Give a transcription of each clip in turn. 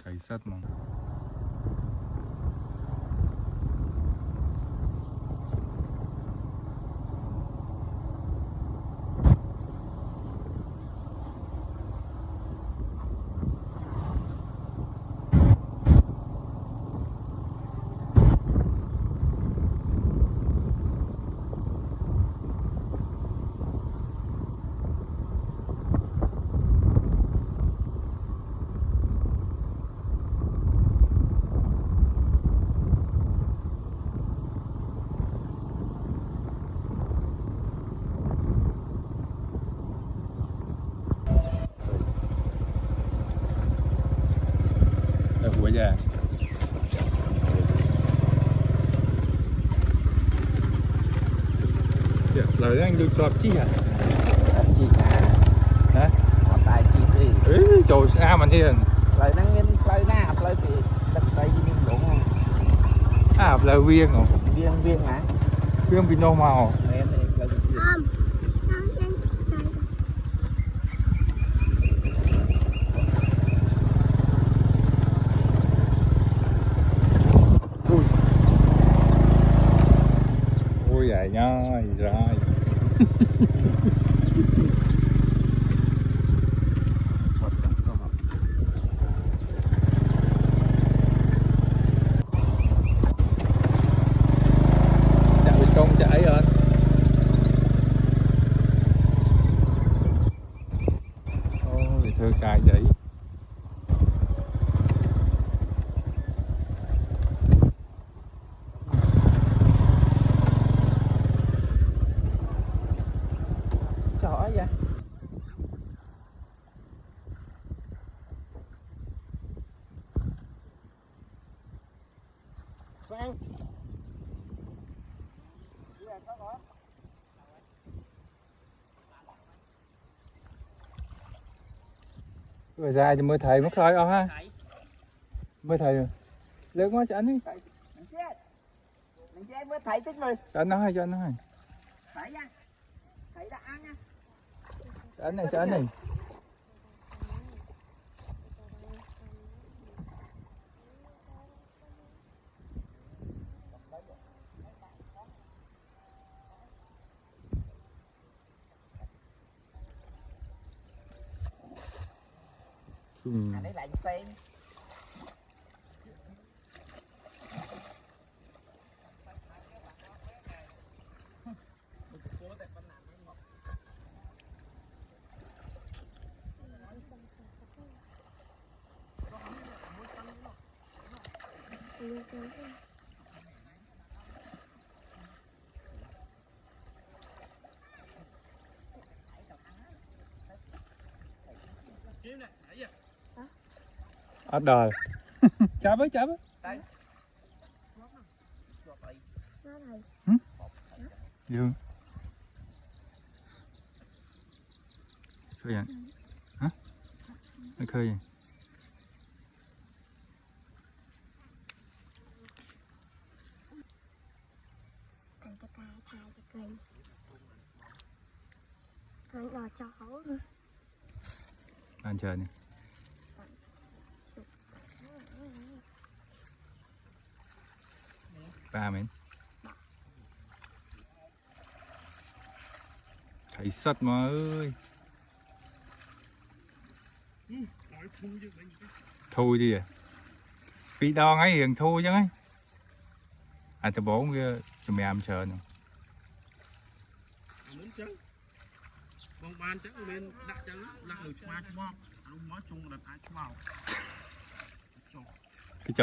Thấy sắt mà. Của già lời anh được cọp chi à? Làm gì Hả? Còn tại chi đi. Trời sao mà thiền Lời năng nhân lời na lời thì đất đây viên đúng không? Lời viên không? Viên hả? Viên bị nô màu. Nên lời viên. Ôi vậy nha, rồi. Công chạy rồi. Ôi thơ cài vậy. Trời vậy. Vâng. Rồi ra thì mới thầy mất thôi ha. Mới thầy lớn quá cho anh đi. Mình chết mới thấy tích rồi. Cho anh nói cho anh nói. Thấy nha. Thấy đã ăn nha. Cho anh này. À đấy lạnh phê. Ở đời. Chả với. Đây. Dương. Khơi vậy? Hả? Nó khơi vậy? Thầy cho cây, thầy cho cây. Thầy đòi chó nữa. Ăn chờ này. Ba mình. Thấy sắt mà ơi. Thôi đi à. Bị đo ngay hiền thôi chứ ấy. À tao bố kia cho mẹ ăn chờ nè. Bông ban chắc bên đã trắng lắc được qua cho bom lúc nói chung là ai cho vào Cái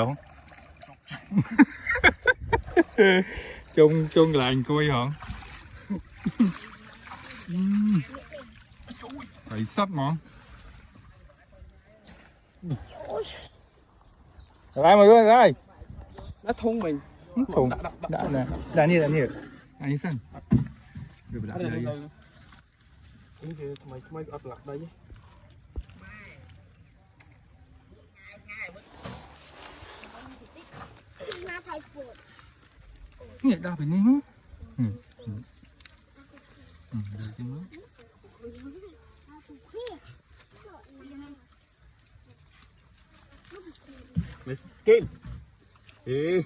chỗ chung là anh coi hả? Thấy sắt mà. Rồi mọi người ơi. nó thung mình Thùng đã nè. Đã như anh sân. Được đặt đây. Ini dia kemai ớt lặt đây. Nhẹ đau phải nín. Được chứ nữa. Kim. Ê.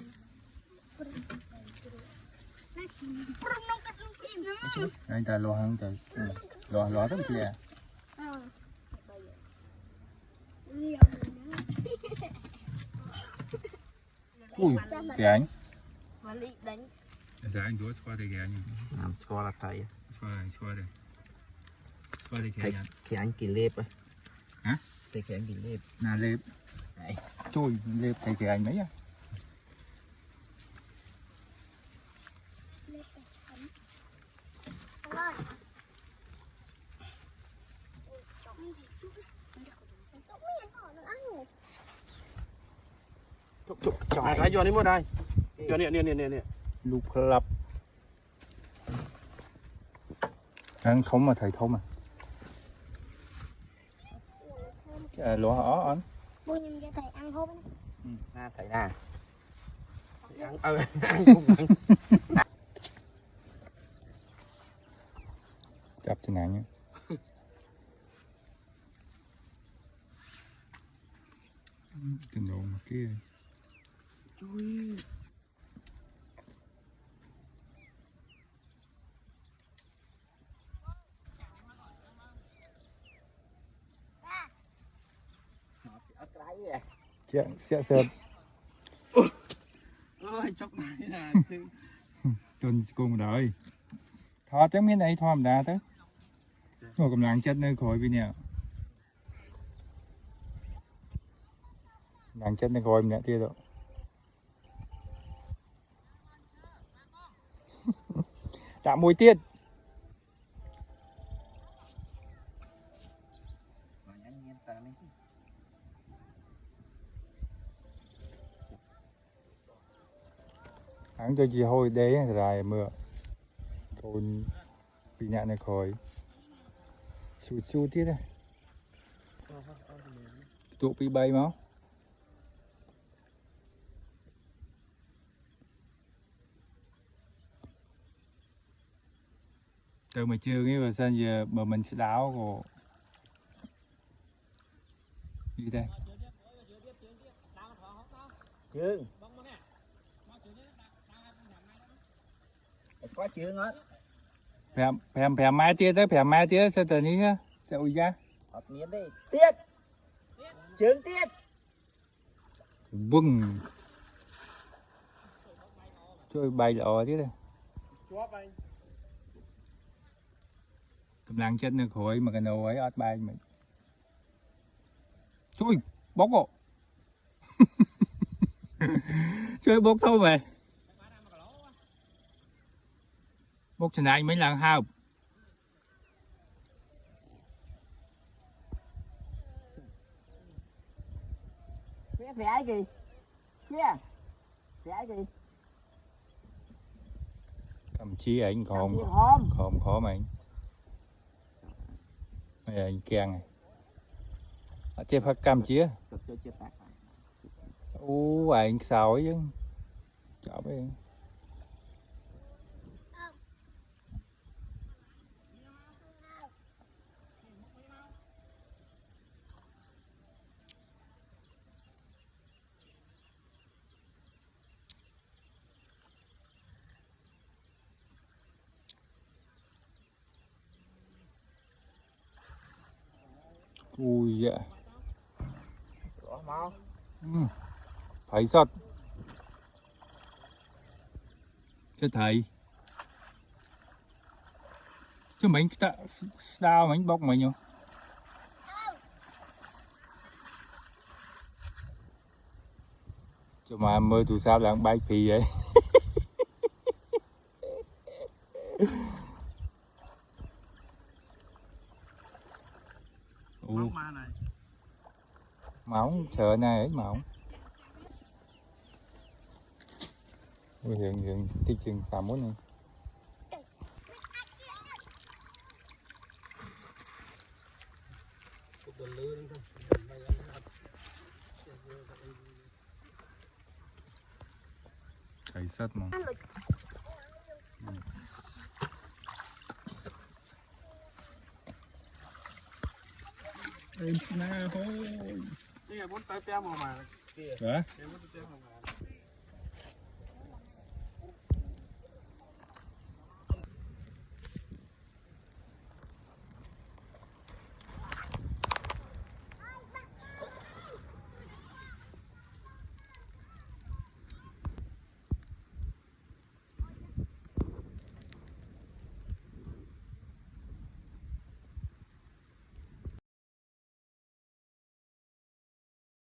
Anh ta lo hơn trời. Lo rất kìa. Ui, kìa anh. Dạ anh đuổi qua đây kìa anh. Cho là thầy Qua đây. Qua đây kìa anh. cái anh kỳ lệp á. Hả? Cái anh kỳ lệp. Nà lệp. Đấy. Chui lệp thầy kìa anh mấy á. Chọn cái vô đi mua đây. Vô nè. Lục lập. Anh không mà thầy không à. Lúa hỏ anh. Bố nhưng cho thầy ăn hôm Na thầy na. Ăn cũng ăn. Chập trên này nhé. Tình độ mà kia. Chui. Sẽ sợp. Ôi chốc này là Tuần cùng đợi. Thọ chắc miếng này thọ đá tới. Ngồi cầm làng chất nơi khỏi bên nè. Làng chất nơi khỏi nè kia rồi. Chạm mùi tiết. Hắn cho chị hôi đế dài mưa. Còn bị nhạn này khỏi. Sụt sụt tiết đây. Tụ bị bay máu. Từ mà chưa nghĩ vào sân giờ mà mình sẽ đáo của gì đây? Chương. Có chương hết. Phèm mai tiết tới, phèm mai tiết sao tờ ní á? Sao ui ra? Họp miếng đi. Tiết. Chương tiết. Vâng. Chơi bay lọ chứ đây. Cầm làng chân được khỏi mà cái nồi ấy ọt bay mình. Chui, bốc bộ. Chơi bốc thôi mà. Bốc trên này mấy lần hao. Phía ai kì? Phía ai kì? Cầm chí anh còn khó mà anh. Bây giờ anh kèng này. Tiếp phát cam chia. Anh sao ấy chứ. Chọn với anh. Ui dạ. Phải sọt. Cho thầy. Chứ mình đau mình bóc mình không? Chứ mà mơ tụi sao là bay phì vậy. Máu sợ này ấy máu. Hiện tí chừng tạm muốn này. Thầy sắt mà. Em na hôi. Cái này muốn tới tem mà kia. Hả? Cái muốn tới tem mà.